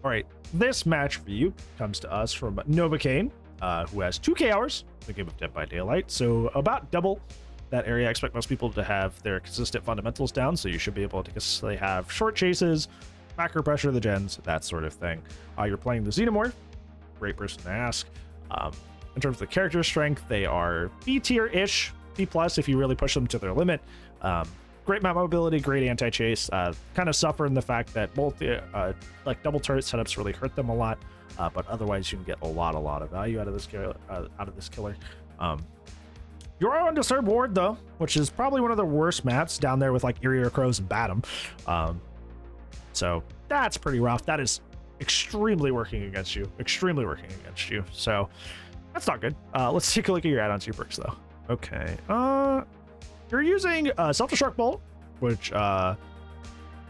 All right, this match for you comes to us from Nov4cain, who has 2K hours in the game of Dead by Daylight, so about double that area. I expect most people to have their consistent fundamentals down, so you should be able to consistently have short chases, macro pressure the gens, that sort of thing. You're playing the Xenomorph, great person to ask. In terms of the character strength, they are B tier-ish, B plus if you really push them to their limit. Great map mobility, great anti-chase. Kind of suffer in the fact that both the like double turret setups really hurt them a lot, but otherwise you can get a lot of value out of this killer. You're on Disturbed Ward though, which is probably one of the worst maps down there with like Eerie Crows and Batum. So that's pretty rough. That is extremely working against you. So that's not good. Let's take a look at your add-ons, your perks though. Okay. You're using Self-Destruct Bolt, which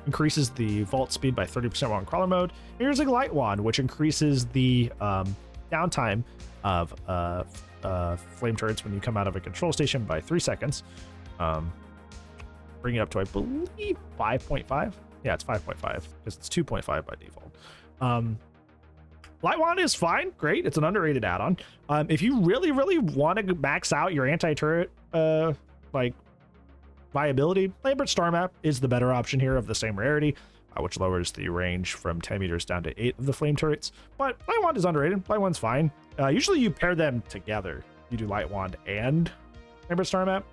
increases the vault speed by 30% while in crawler mode. You're using Light Wand, which increases the downtime of flame turrets when you come out of a control station by 3 seconds. Bring it up to, I believe, 5.5. Yeah, it's 5.5 because it's 2.5 by default. Light Wand is fine, great. It's an underrated add-on. If you really want to max out your anti-turret like viability, Lambert Star Map is the better option here of the same rarity, which lowers the range from 10 meters down to 8 of the flame turrets. But Light Wand is underrated. Light Wand's fine. Usually you pair them together. You do Light Wand and Lambert Star Map,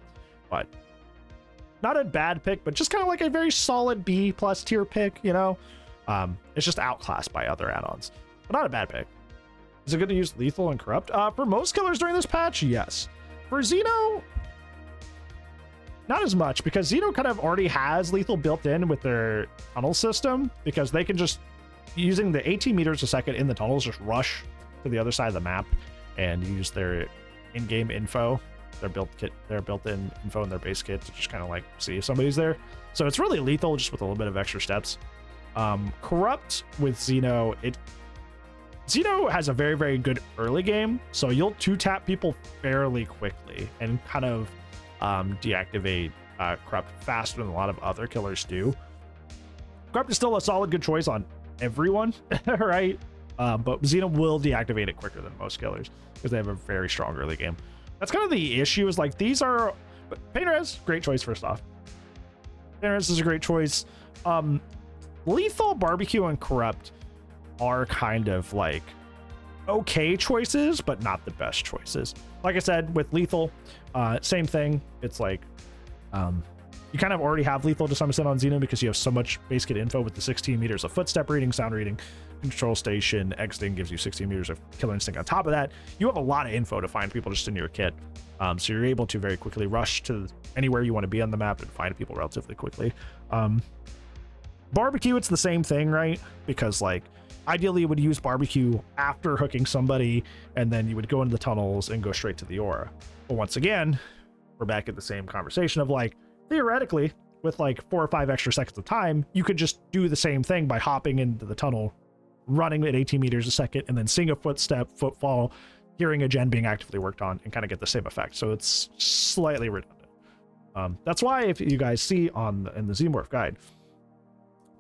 but not a bad pick, but just kind of like a very solid B plus tier pick, you know? It's just outclassed by other add-ons, but not a bad pick. Is it good to use Lethal and Corrupt? For most killers during this patch, yes. For Xeno, not as much, because Xeno kind of already has Lethal built in with their tunnel system, because they can just, using the 18 meters a second in the tunnels, just rush to the other side of the map and use their in-game info, their built-in info in their base kit to just kind of like see if somebody's there. So it's really lethal, just with a little bit of extra steps. Corrupt with Xeno, Xeno has a very good early game, so you'll 2-tap people fairly quickly and kind of deactivate Corrupt faster than a lot of other killers do. Corrupt is still a solid good choice on everyone, right? But Xeno will deactivate it quicker than most killers because they have a very strong early game. That's kind of the issue, is like these are, Pain Res, great choice first off. Pain Res is a great choice. Lethal, Barbecue, and Corrupt are kind of like okay choices, but not the best choices. Like I said, with Lethal, same thing. It's like you kind of already have Lethal to some extent on Xeno because you have so much base kit info with the 16 meters of footstep reading, sound reading, control station, exiting gives you 16 meters of killer instinct. On top of that, you have a lot of info to find people just in your kit. So you're able to very quickly rush to anywhere you want to be on the map and find people relatively quickly. Barbecue, it's the same thing, right? Because like ideally you would use Barbecue after hooking somebody, and then you would go into the tunnels and go straight to the aura. But once again, we're back at the same conversation of like, theoretically, with like 4 or 5 extra seconds of time, you could just do the same thing by hopping into the tunnel, running at 18 meters a second, and then seeing a footfall, hearing a gen being actively worked on, and kind of get the same effect. So it's slightly redundant. That's why if you guys see in the Xenomorph guide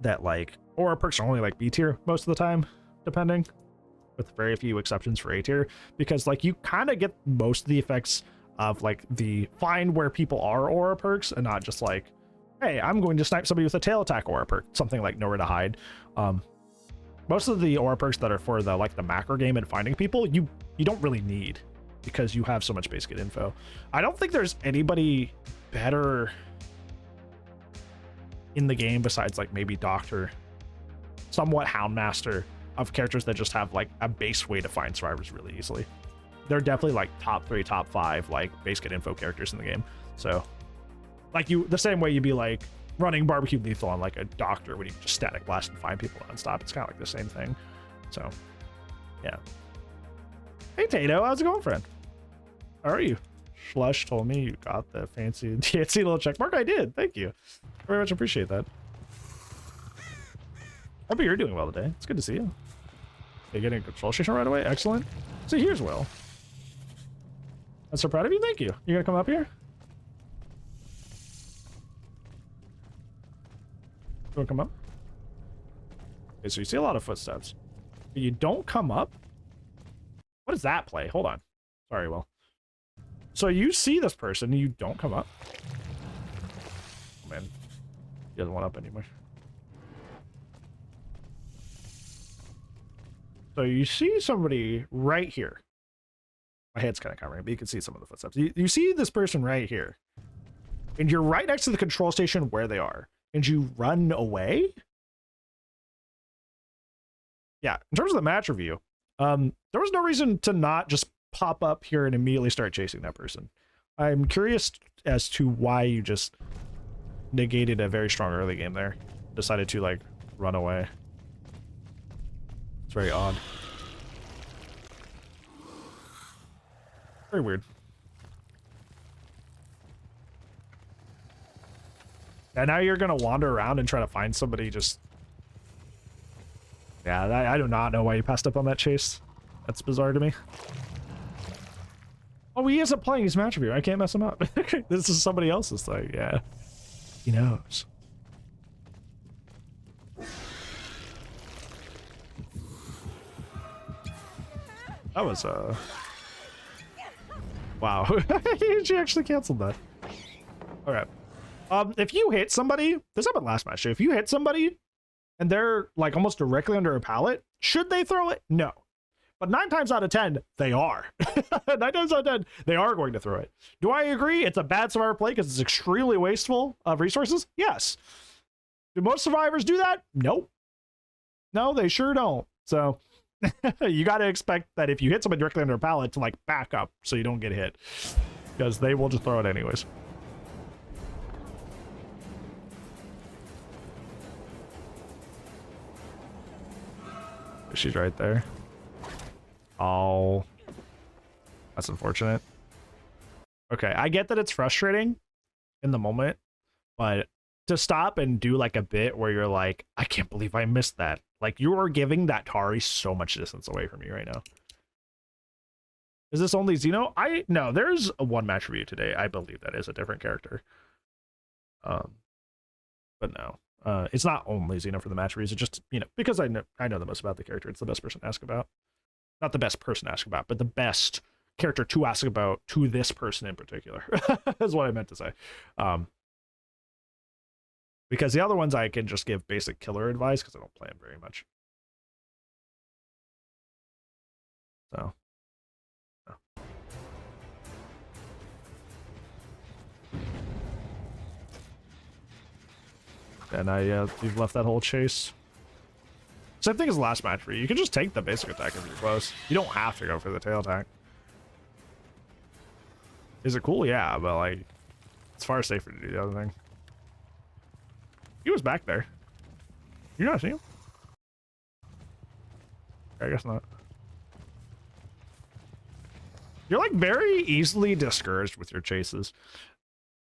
that like aura perks are only like B tier most of the time, depending, with very few exceptions for A tier, because like you kind of get most of the effects of like the find where people are aura perks, and not just like, hey, I'm going to snipe somebody with a tail attack aura perk, something like Nowhere to Hide. Most of the aura perks that are for the like the macro game and finding people, you don't really need, because you have so much base kit info. I don't think there's anybody better in the game besides like maybe Doctor, somewhat Houndmaster, of characters that just have like a base way to find survivors really easily. They're definitely like top 3, top 5 like base kit info characters in the game. So like the same way you'd be like running Barbecue Lethal on like a Doctor when you just static blast and find people nonstop. It's kind of like the same thing. So yeah. Hey Tato, how's it going, friend? How are you? Slush told me you got the fancy little check mark. I did. Thank you. Very much appreciate that. Hope you're doing well today. It's good to see you. You're getting a control station right away. Excellent. So here's Will. I'm so proud of you. Thank you. You gonna come up here? You wanna come up? Okay, so you see a lot of footsteps. but you don't come up. What does that play? Hold on. Sorry, Will. So you see this person, you don't come up. Oh, man, he doesn't want up anymore. So you see somebody right here. My head's kind of covering it, but you can see some of the footsteps. You see this person right here. And you're right next to the control station where they are. And you run away? Yeah, in terms of the match review, there was no reason to not just pop up here and immediately start chasing that person. I'm curious as to why you just negated a very strong early game there. Decided to, like, run away. It's very odd. Very weird. And now you're gonna wander around and try to find somebody just... Yeah, I do not know why you passed up on that chase. That's bizarre to me. Oh, he isn't playing his match review. I can't mess him up. This is somebody else's thing, yeah. He knows. That was, wow. She actually canceled that. Okay. If you hit somebody, this happened last match, if you hit somebody and they're like almost directly under a pallet, should they throw it? No. But 9 times out of 10, they are. 9 times out of 10, they are going to throw it. Do I agree it's a bad survivor play because it's extremely wasteful of resources? Yes. Do most survivors do that? Nope. No, they sure don't. So you got to expect that if you hit somebody directly under a pallet to like back up so you don't get hit, because they will just throw it anyways. She's right there. Oh, that's unfortunate. Okay, I get that it's frustrating in the moment, but to stop and do like a bit where you're like, I can't believe I missed that. Like, you are giving that Tari so much distance away from you right now. Is this only Xeno? No, there's a one match review today. I believe that is a different character. But no. It's not only Xeno for the match reviews. It's just, you know, because I know the most about the character. It's the best person to ask about. Not the best person to ask about, but the best character to ask about to this person in particular. Is what I meant to say. Because the other ones I can just give basic killer advice because I don't play them very much. So. No. And you've left that whole chase. Same thing as the last match for you. You can just take the basic attack if you're close. You don't have to go for the tail attack. Is it cool? Yeah, but like, it's far safer to do the other thing. He was back there. You not see him? I guess not. You're like very easily discouraged with your chases.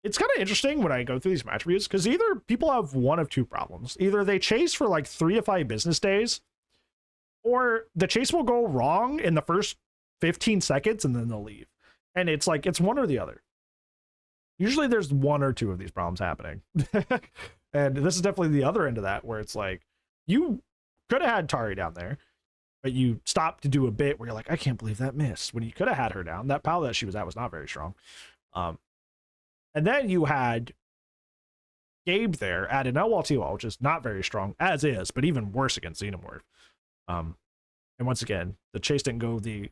It's kind of interesting when I go through these match reviews because either people have one of two problems. Either they chase for like 3 to 5 business days, or the chase will go wrong in the first 15 seconds and then they'll leave. And it's like, it's one or the other. Usually there's 1 or 2 of these problems happening. And this is definitely the other end of that, where it's like, you could have had Tari down there, but you stopped to do a bit where you're like, I can't believe that missed. When you could have had her down, that pal that she was at was not very strong. And then you had Gabe there at an LWT, which is not very strong, as is, but even worse against Xenomorph. And once again, the chase didn't go the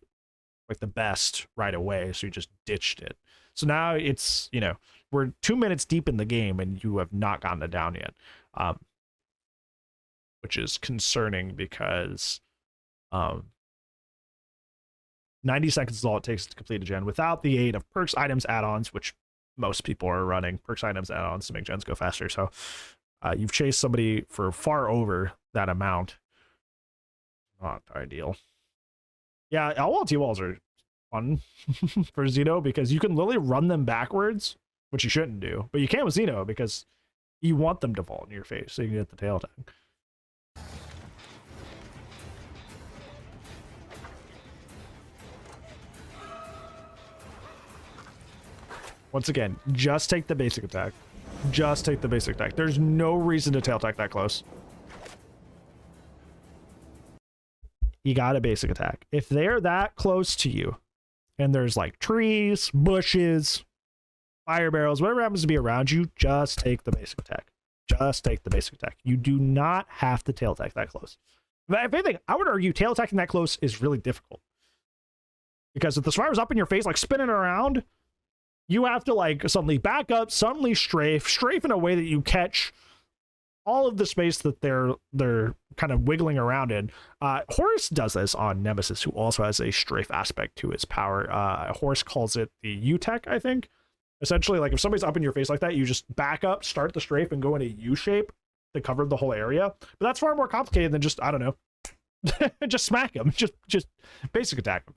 best right away, so you just ditched it. So now it's, you know, we're 2 minutes deep in the game and you have not gotten it down yet, which is concerning because 90 seconds is all it takes to complete a gen without the aid of perks, items, add-ons, which most people are running perks, items, add-ons to make gens go faster. So you've chased somebody for far over that amount. Not ideal. Yeah, LWT walls are fun for Xeno because you can literally run them backwards, which you shouldn't do, but you can with Xeno because you want them to fall in your face so you can get the tail attack. Once again, just take the basic attack. Just take the basic attack. There's no reason to tail attack that close. you got a basic attack. If they're that close to you and there's like trees, bushes, fire barrels, whatever happens to be around you, just take the basic attack. Just take the basic attack. You do not have to tail attack that close. But if anything, I would argue tail attacking that close is really difficult. Because if the survivor's up in your face, like spinning around, you have to like suddenly back up, suddenly strafe in a way that you catch all of the space that they're kind of wiggling around in. Horus does this on Nemesis, who also has a strafe aspect to his power. Horus calls it the U-Tech, I think. Essentially, like if somebody's up in your face like that, you just back up, start the strafe, and go in a U shape to cover the whole area. But that's far more complicated than just, I don't know, just smack them, just basic attack them.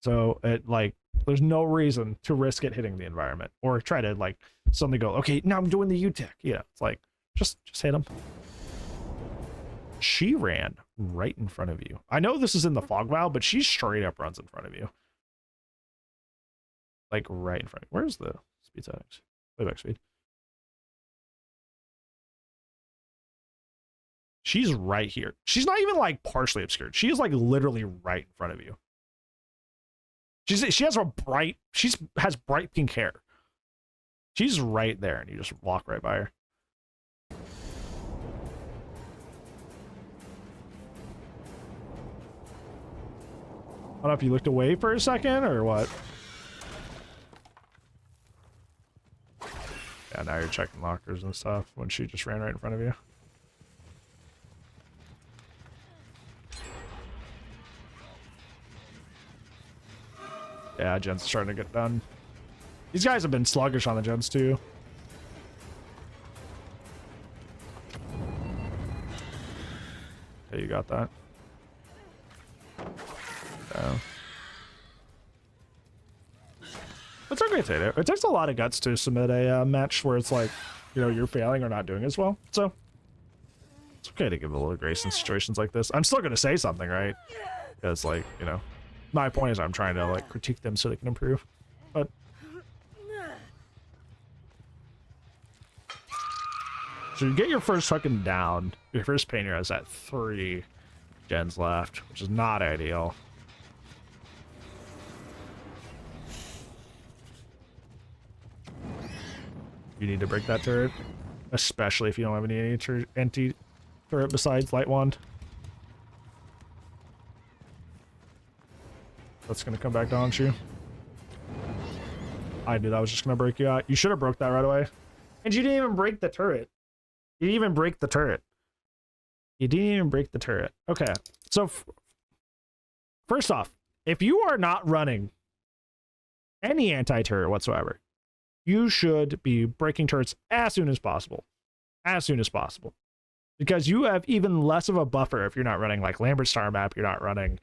So it like there's no reason to risk it hitting the environment or try to like suddenly go, okay, now I'm doing the U-Tech. Yeah, it's like just hit them. She ran right in front of you. I know this is in the fog vial, but she straight up runs in front of you. Like right in front of you. Where's the speed settings? Playback speed. She's right here. She's not even like partially obscured. She is like literally right in front of you. She has bright pink hair. She's right there, and you just walk right by her. I don't know if you looked away for a second or what. Yeah, now you're checking lockers and stuff when she just ran right in front of you. Yeah, gens starting to get done. These guys have been sluggish on the gens too. Okay, you got that. Yeah. It's okay, Tato. It takes a lot of guts to submit a match where it's like, you know, you're failing or not doing as well. So it's okay to give a little grace in situations like this. I'm still going to say something, right? Because, like, you know, my point is I'm trying to like critique them so they can improve. But so you get your first fucking down. Your first painter has that 3 gens left, which is not ideal. You need to break that turret, especially if you don't have any anti-turret besides Light Wand. That's gonna come back to haunt you. I knew that was just gonna break you out. You should have broke that right away. And you didn't even break the turret. You didn't even break the turret. You didn't even break the turret. Okay, so first off, if you are not running any anti-turret whatsoever, you should be breaking turrets as soon as possible. As soon as possible. Because you have even less of a buffer if you're not running like Lambert Star Map, you're not running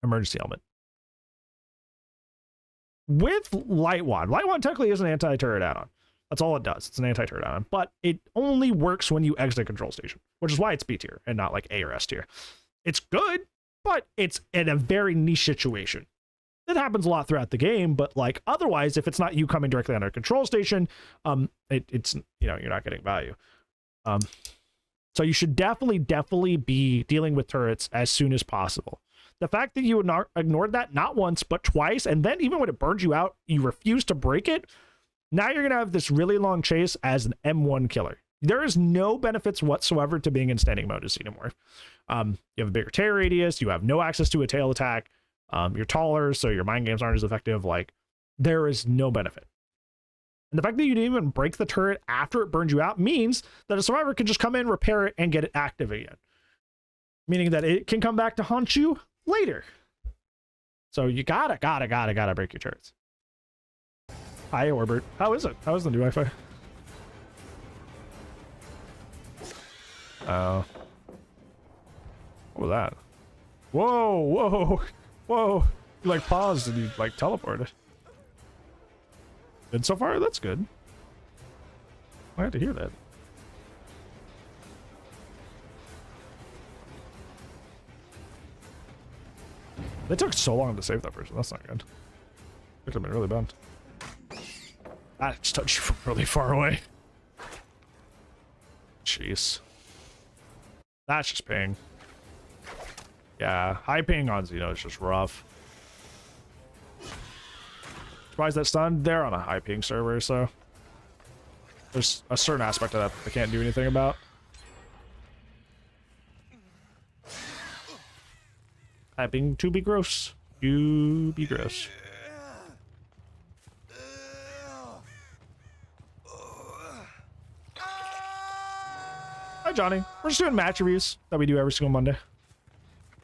emergency element. With Light Wand technically is an anti-turret add-on. That's all it does. It's an anti-turret add-on, but it only works when you exit a control station, which is why it's B tier and not like A or S tier. It's good, but it's in a very niche situation. That happens a lot throughout the game, but like otherwise, if it's not you coming directly on a control station, it's, you know, you're not getting value. So you should definitely be dealing with turrets as soon as possible. The fact that you ignored that not once, but twice, and then even when it burned you out, you refused to break it, now you're going to have this really long chase as an M1 killer. There is no benefits whatsoever to being in standing mode as Xenomorph. You have a bigger tear radius, you have no access to a tail attack, you're taller, so your mind games aren't as effective. Like, there is no benefit. And the fact that you didn't even break the turret after it burned you out means that a survivor can just come in, repair it, and get it active again. Meaning that it can come back to haunt you later. So you gotta break your turrets. Hi, Orbert. How is it? How is the new Wi-Fi? What was that? Whoa! You like paused and you like teleported. And so far, that's good. I had to hear that. They took so long to save that person. That's not good. It could have been really bad. I just touched you from really far away. Jeez. That's just ping. Yeah, high ping on Xeno is just rough. Surprised that stunned. They're on a high ping server, so there's a certain aspect of that they can't do anything about. High ping to be gross. To be gross. Hi, Johnny. We're just doing match reviews that we do every single Monday.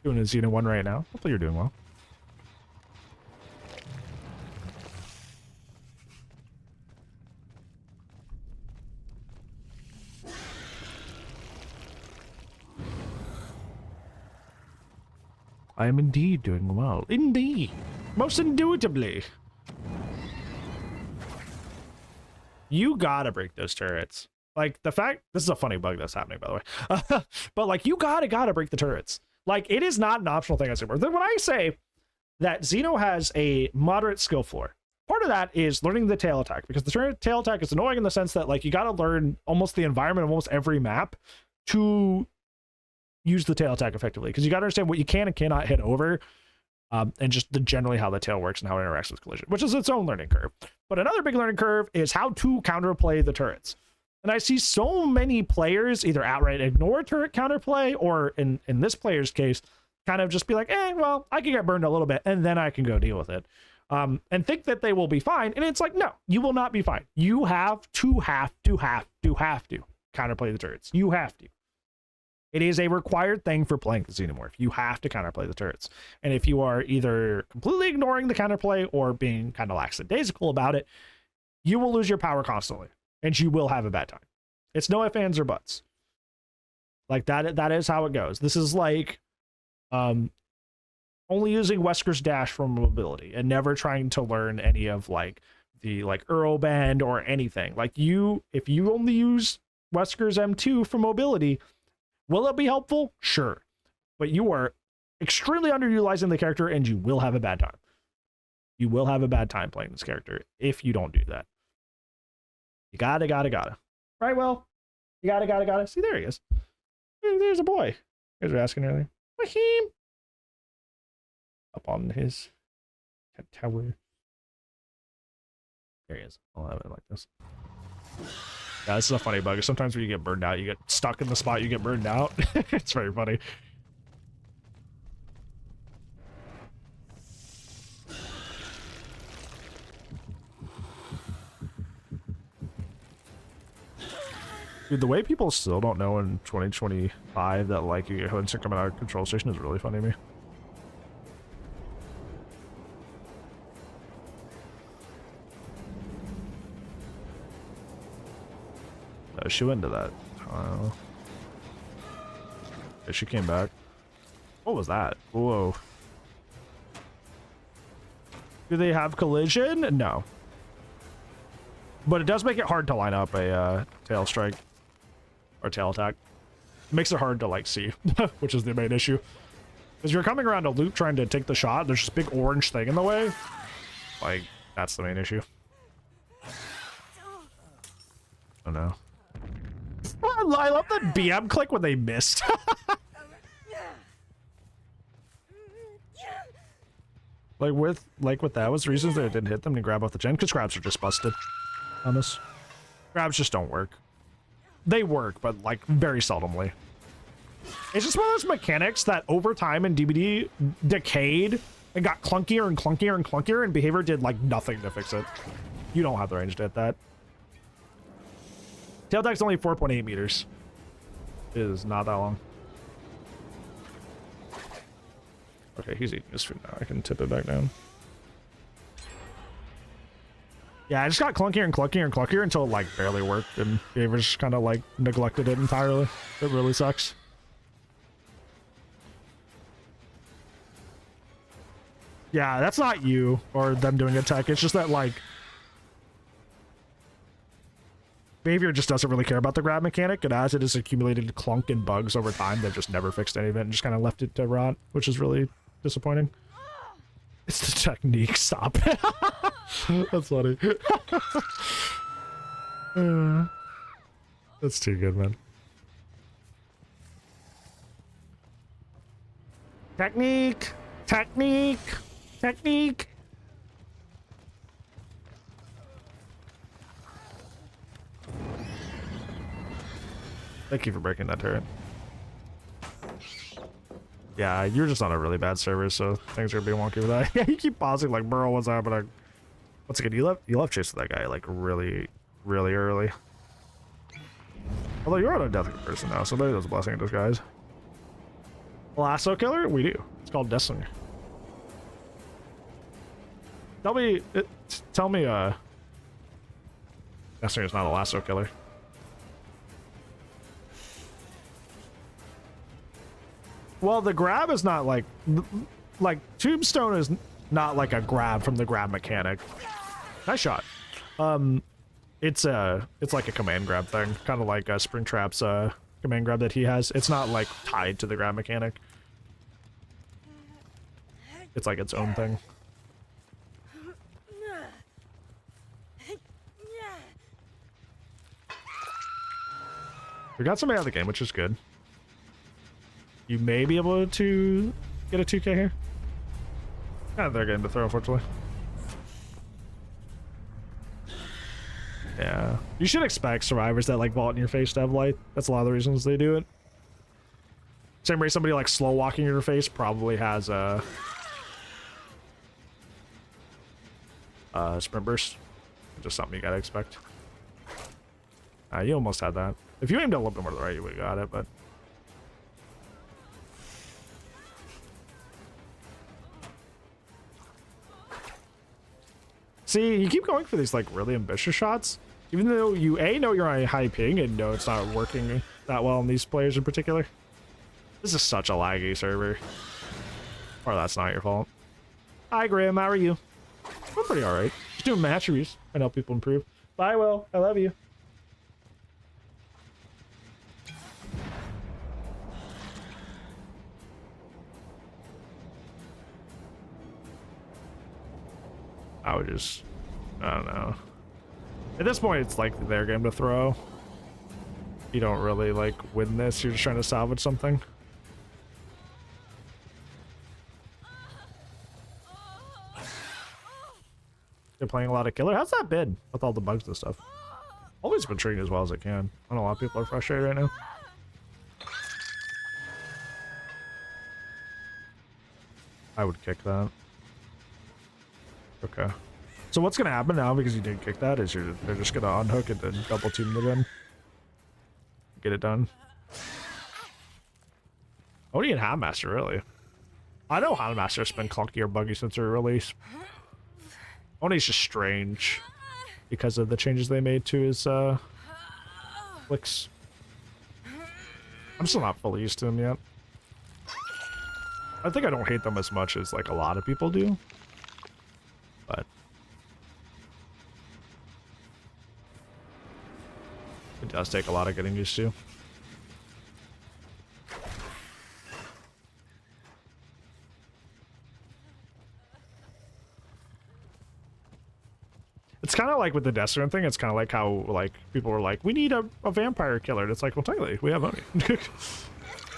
Doing a Xeno 1 right now. Hopefully you're doing well. I am indeed doing well. Indeed. Most indubitably. You gotta break those turrets. Like, the fact... This is a funny bug that's happening, by the way. But, like, you gotta break the turrets. Like, it is not an optional thing on Xenomorph. When I say that Xeno has a moderate skill floor, part of that is learning the tail attack, because the tail attack is annoying in the sense that, like, you gotta learn almost the environment of almost every map to use the tail attack effectively, because you gotta understand what you can and cannot hit over, and just generally how the tail works and how it interacts with collision, which is its own learning curve. But another big learning curve is how to counterplay the turrets. And I see so many players either outright ignore turret counterplay, or in this player's case, kind of just be like, well, I can get burned a little bit and then I can go deal with it. And think that they will be fine. And it's like, no, you will not be fine. You have to counterplay the turrets. You have to. It is a required thing for playing the Xenomorph. You have to counterplay the turrets. And if you are either completely ignoring the counterplay or being kind of lackadaisical about it, you will lose your power constantly. And you will have a bad time. It's no ifs, ands, or buts. Like, that is how it goes. This is like only using Wesker's dash for mobility and never trying to learn any of like the Earl bend or anything. Like, if you only use Wesker's M2 for mobility, will it be helpful? Sure. But you are extremely underutilizing the character and you will have a bad time. You will have a bad time playing this character if you don't do that. You gotta. Right, well, you gotta. See, there he is. There's a boy. You guys were asking earlier. Mahim. Up on his tower. There he is. I'll have it like this. Yeah, this is a funny bug. Sometimes when you get burned out, you get stuck in the spot, you get burned out. It's very funny. Dude, the way people still don't know in 2025 that, like, you get hoods are coming out of control station is really funny to me. No, she went into that. Yeah, she came back. What was that? Whoa. Do they have collision? No. But it does make it hard to line up a tail strike. Or tail attack. It makes it hard to, like, see, which is the main issue. Because you're coming around a loop trying to take the shot, there's this big orange thing in the way. Like, that's the main issue. Oh no. I love that BM click when they missed. Like with that was the reason that it didn't hit them to grab off the gen, because grabs are just busted on this. Grabs just don't work. They work, but like very seldomly. It's just one of those mechanics that over time in DBD decayed and got clunkier and clunkier and clunkier, and behavior did like nothing to fix it. You don't have the range to hit that. Tail attack's only 4.8 meters. It is not that long. Okay, he's eating his food now. I can tip it back down. Yeah, I just got clunkier and clunkier and clunkier until it like barely worked, and behavior just kind of like neglected it entirely. It really sucks. Yeah, that's not you or them doing a tech. It's just that like behavior just doesn't really care about the grab mechanic, and as it has accumulated clunk and bugs over time, they've just never fixed any of it and just kind of left it to rot, which is really disappointing. It's the technique. Stop. That's funny. That's too good, man. Technique! Technique! Technique! Thank you for breaking that turret. Yeah, you're just on a really bad server, so things are gonna be wonky with that. Yeah, you keep pausing like, bro, what's happening? Once again, you left chase with that guy like really, really early. Although you're on a death person now, so maybe that's a blessing in disguise. Lasso killer? We do. It's called Destiny. Tell me, Destiny is not a lasso killer. Well, the grab is not like Tombstone is not like a grab from the grab mechanic. Nice shot. It's like a command grab thing, kind of like Springtrap's command grab that he has. It's not like tied to the grab mechanic. It's like its own thing. We got somebody out of the game, which is good. You may be able to get a 2K here. Yeah, they're getting to throw, unfortunately. Yeah. You should expect survivors that like vault in your face to have light. That's a lot of the reasons they do it. Same way somebody like slow walking in your face probably has a sprint burst. Just something you gotta expect. You almost had that. If you aimed a little bit more to the right, you would've got it, but see, you keep going for these like really ambitious shots, even though you know you're on a high ping and know it's not working that well on these players in particular. This is such a laggy server. Or that's not your fault. Hi Graham, how are you? I'm pretty alright. Just doing my attributes and help people improve. Bye Will, I love you. I would just, I don't know. At this point, it's like their game to throw. You don't really like win this. You're just trying to salvage something. They're playing a lot of killer. How's that been with all the bugs and stuff? Always been treating as well as I can. I know a lot of people are frustrated right now. I would kick that. Okay. So what's gonna happen now because you did kick that is they're just gonna unhook it and double team it in. Get it done. Oni and Handmaster, really. I know Handmaster's been clunky or buggy since their release. Oni's just strange because of the changes they made to his flicks. I'm still not fully used to them yet. I think I don't hate them as much as like a lot of people do. But it does take a lot of getting used to. It's kind of like with the Destiny thing, it's kind of like how like people were like, we need a vampire killer. And it's like, well, technically, we have Oni.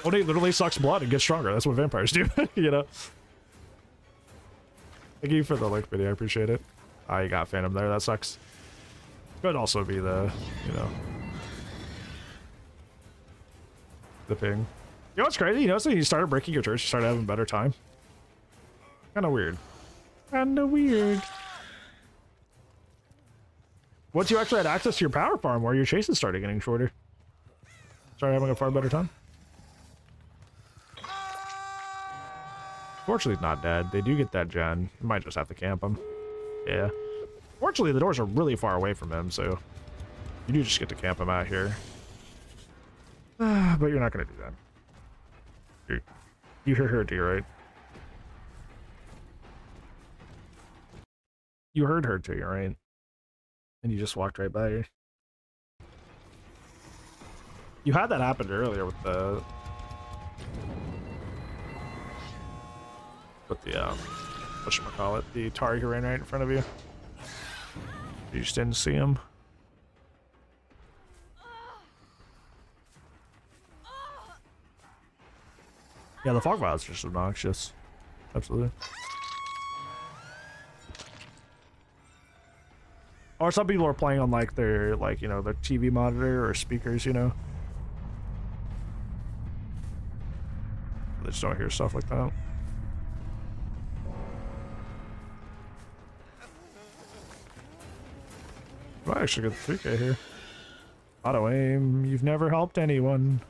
Oni literally sucks blood and gets stronger. That's what vampires do, you know? Thank you for the link video, I appreciate it. You got Phantom there, that sucks. Could also be the, you know, the ping. You know what's crazy? You know, so you started breaking your turrets, you started having a better time. Kinda weird. Kinda weird. Once you actually had access to your power farm, where your chases started getting shorter. Started having a far better time. Fortunately, he's not dead. They do get that gen. You might just have to camp him. Yeah. Fortunately, the doors are really far away from him, so you do just get to camp him out here. But you're not going to do that. You heard her, too, right? You heard her, too, right? And you just walked right by her. You had that happen earlier with the... whatchamacallit, the Atari who ran right in front of you. You just didn't see him. Yeah, the fog vials are just obnoxious. Absolutely. Or some people are playing on like their their TV monitor or speakers, you know. They just don't hear stuff like that. Might actually get the 3K here. Auto aim, you've never helped anyone.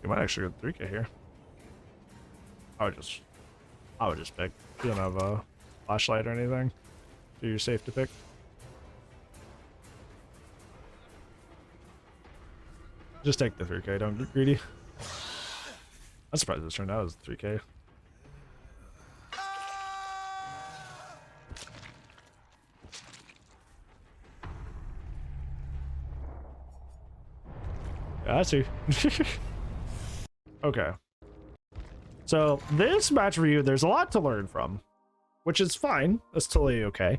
You might actually get 3K here. I would just pick. You don't have a flashlight or anything, so you're safe to pick. Just take the 3K, don't get greedy. I'm surprised this turned out as 3K. Yeah, I see. Okay. So this match review, there's a lot to learn from, which is fine. That's totally okay.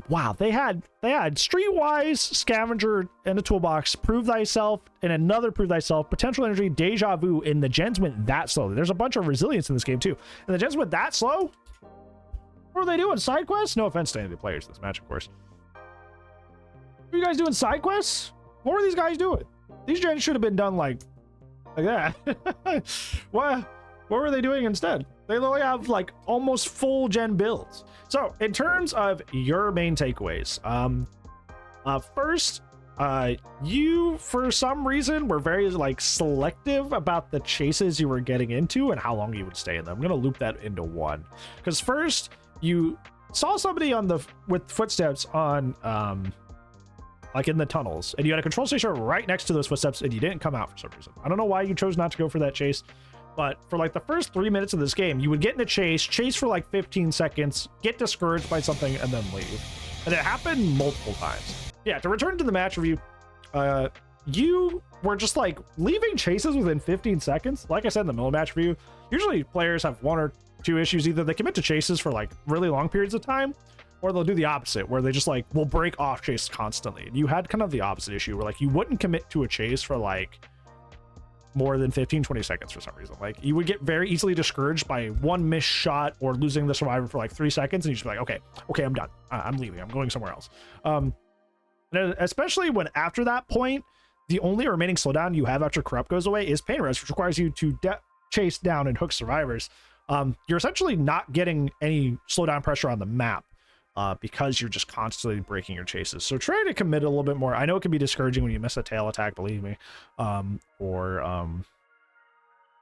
Wow, they had Streetwise, Scavenger, and a toolbox, Prove Thyself, and another Prove Thyself, Potential Energy, Deja Vu, and the gens went that slow. There's a bunch of resilience in this game too. And the gens went that slow? What are they doing? Side quests? No offense to any of the players in this match, of course. What are you guys doing side quests? What were these guys doing? These gens should have been done like that. What were they doing instead? They literally have like almost full gen builds. So in terms of your main takeaways, first, you for some reason were very like selective about the chases you were getting into and how long you would stay in them. I'm gonna loop that into one, because first you saw somebody with footsteps on like in the tunnels, and you had a control station right next to those footsteps, and you didn't come out for some reason. I don't know why you chose not to go for that chase. But for like the first 3 minutes of this game, you would get in a chase for like 15 seconds, get discouraged by something, and then leave. And it happened multiple times. Yeah, to return to the match review, you were just like leaving chases within 15 seconds. Like I said in the middle of match review, usually players have one or two issues. Either they commit to chases for like really long periods of time, or they'll do the opposite, where they just like will break off chase constantly. And you had kind of the opposite issue, where like you wouldn't commit to a chase for like more than 15-20 seconds for some reason. Like you would get very easily discouraged by one missed shot or losing the survivor for like 3 seconds, and you just be like, okay, I'm done. I'm leaving. I'm going somewhere else. And especially when after that point, the only remaining slowdown you have after corrupt goes away is pain rest, which requires you to chase down and hook survivors. You're essentially not getting any slowdown pressure on the map, because you're just constantly breaking your chases. So try to commit a little bit more. I know it can be discouraging when you miss a tail attack, believe me, or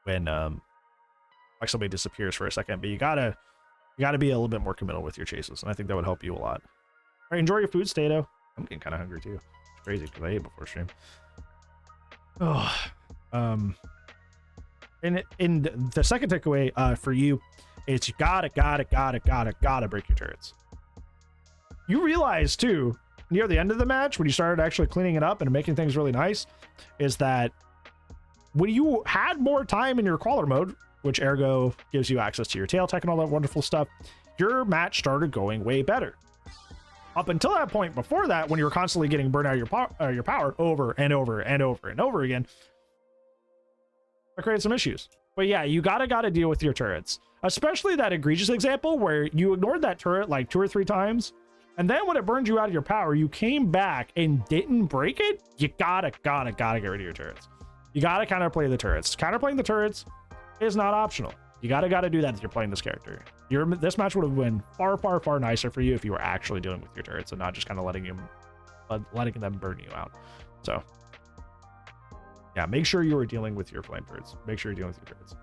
when like somebody disappears for a second. But you gotta be a little bit more committal with your chases, and I think that would help you a lot. All right, enjoy your food, Stato. I'm getting kind of hungry too. It's crazy because I ate before stream. Oh, and the second takeaway for you is you gotta break your turrets. You realize too, near the end of the match, when you started actually cleaning it up and making things really nice, is that when you had more time in your crawler mode, which ergo gives you access to your tail tech and all that wonderful stuff, your match started going way better. Up until that point, before that, when you were constantly getting burned out of your power over and over and over and over again, that created some issues. But yeah, you gotta deal with your turrets, especially that egregious example where you ignored that turret like 2 or 3 times. And then when it burned you out of your power, you came back and didn't break it. You gotta get rid of your turrets. You gotta counterplay the turrets. Counterplaying the turrets is not optional. You gotta do that if you're playing this character. This match would have been far nicer for you if you were actually dealing with your turrets and not just kind of letting them burn you out. So yeah, make sure you are dealing with your flame turrets. Make sure you're dealing with your turrets.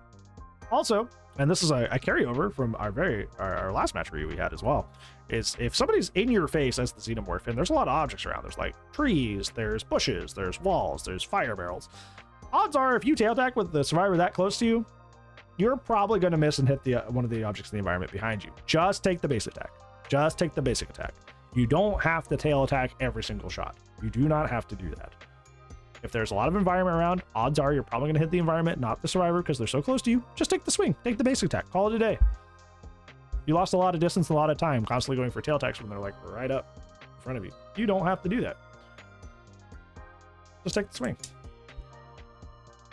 Also, and this is a carryover from our last match review we had as well, is if somebody's in your face as the Xenomorph, and there's a lot of objects around, there's like trees, there's bushes, there's walls, there's fire barrels. Odds are if you tail attack with the survivor that close to you, you're probably going to miss and hit one of the objects in the environment behind you. Just take the base attack. Just take the basic attack. You don't have to tail attack every single shot. You do not have to do that. If there's a lot of environment around, odds are you're probably going to hit the environment, not the survivor, because they're so close to you. Just take the swing. Take the basic attack. Call it a day. You lost a lot of distance, a lot of time, constantly going for tail attacks when they're like right up. in front of you. You don't have to do that. Just take the swing.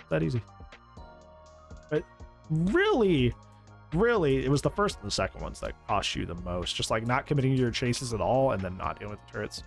That easy. But really, it was the first and the second ones that cost you the most. Just like not committing to your chases at all and then not dealing with the turrets.